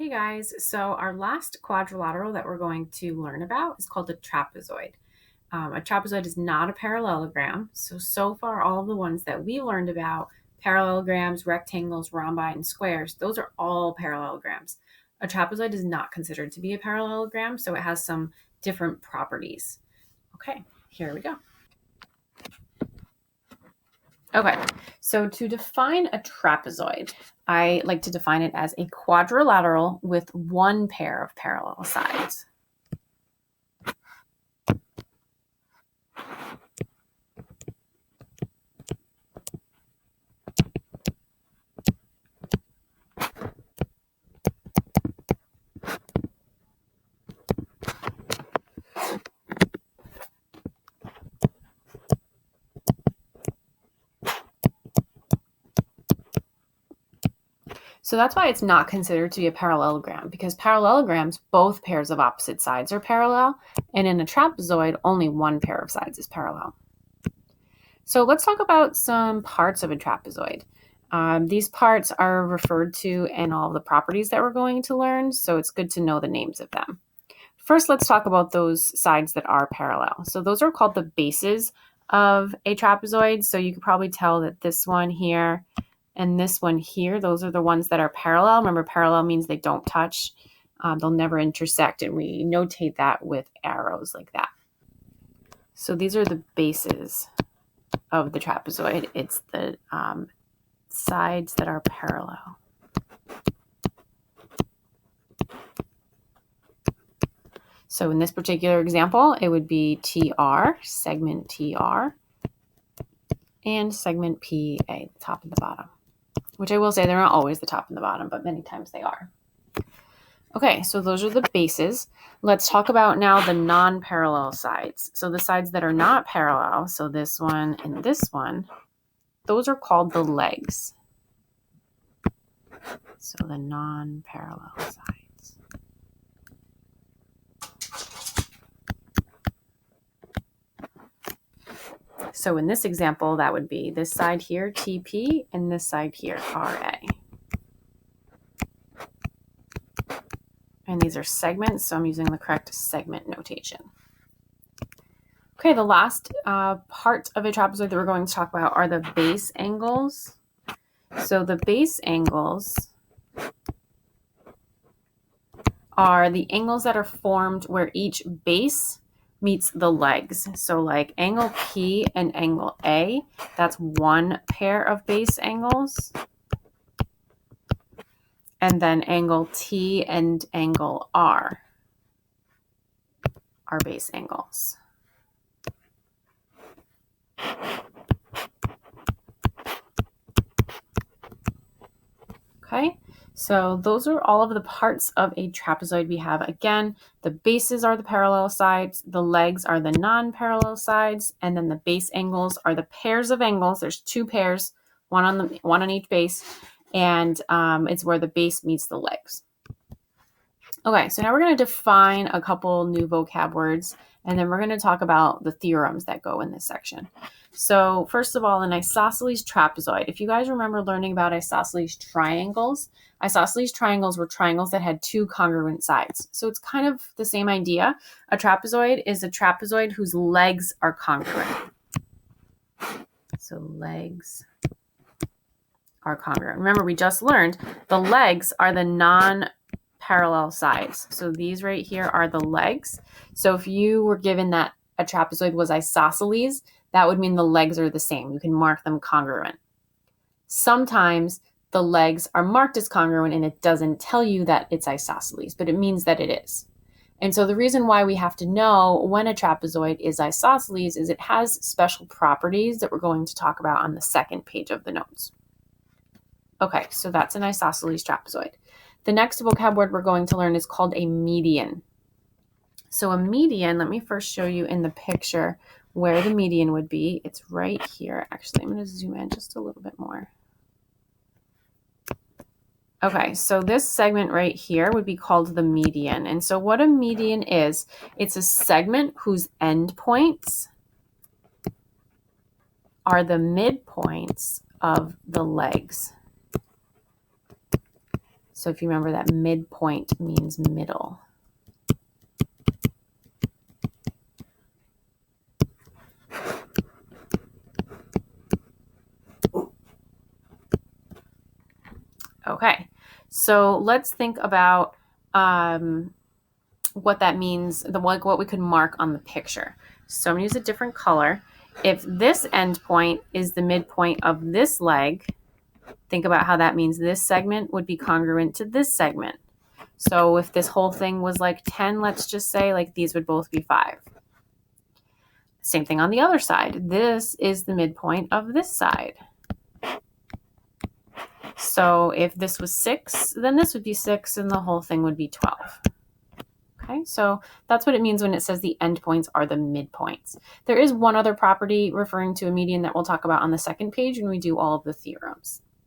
Hey guys, so our last quadrilateral that we're going to learn about is called a trapezoid. A trapezoid is not a parallelogram. So far, all of the ones that we learned about, parallelograms, rectangles, rhombi, and squares, those are all parallelograms. A trapezoid is not considered to be a parallelogram, so it has some different properties. Okay, here we go. Okay, so to define a trapezoid, I like to define it as a quadrilateral with one pair of parallel sides. So that's why it's not considered to be a parallelogram, because parallelograms, both pairs of opposite sides are parallel, and in a trapezoid, only one pair of sides is parallel. So let's talk about some parts of a trapezoid. These parts are referred to in all the properties that we're going to learn, so it's good to know the names of them. First, let's talk about those sides that are parallel. So those are called the bases of a trapezoid. So you could probably tell that this one here and this one here, those are the ones that are parallel. Remember, parallel means they don't touch. They'll never intersect, and we notate that with arrows like that. So these are the bases of the trapezoid. It's the sides that are parallel. So in this particular example, it would be TR, segment TR, and segment PA, the top and the bottom. Which I will say they're not always the top and the bottom, but many times they are. Okay, so those are the bases. Let's talk about now the non-parallel sides. So the sides that are not parallel, so this one and this one, those are called the legs. So the non-parallel sides. So in this example, that would be this side here, TP, and this side here, RA. And these are segments, so I'm using the correct segment notation. Okay, the last part of a trapezoid that we're going to talk about are the base angles. So the base angles are the angles that are formed where each base meets the legs. So like angle P and angle A, that's one pair of base angles. And then angle T and angle R are base angles. Okay, so those are all of the parts of a trapezoid we have. Again, the bases are the parallel sides, the legs are the non-parallel sides, and then the base angles are the pairs of angles. There's two pairs, one on each base, and it's where the base meets the legs. Okay, so now we're going to define a couple new vocab words, and then we're going to talk about the theorems that go in this section. So first of all, an isosceles trapezoid. If you guys remember learning about isosceles triangles were triangles that had two congruent sides. So it's kind of the same idea. A trapezoid is a trapezoid whose legs are congruent. So legs are congruent. Remember, we just learned the legs are the non-parallel sides. So these right here are the legs. So if you were given that a trapezoid was isosceles, that would mean the legs are the same. You can mark them congruent. Sometimes the legs are marked as congruent and it doesn't tell you that it's isosceles, but it means that it is. And so the reason why we have to know when a trapezoid is isosceles is it has special properties that we're going to talk about on the second page of the notes. Okay, so that's an isosceles trapezoid. The next vocab word we're going to learn is called a median. So a median, let me first show you in the picture where the median would be. It's right here. Actually, I'm going to zoom in just a little bit more. Okay, so this segment right here would be called the median. And so what a median is, it's a segment whose endpoints are the midpoints of the legs. So if you remember that midpoint means middle. Okay, so let's think about what that means, what we could mark on the picture. So I'm going to use a different color. If this endpoint is the midpoint of this leg, think about how that means this segment would be congruent to this segment. So if this whole thing was like 10, let's just say, like these would both be 5. Same thing on the other side. This is the midpoint of this side. So if this was 6, then this would be 6 and the whole thing would be 12. Okay, so that's what it means when it says the endpoints are the midpoints. There is one other property referring to a median that we'll talk about on the second page when we do all of the theorems.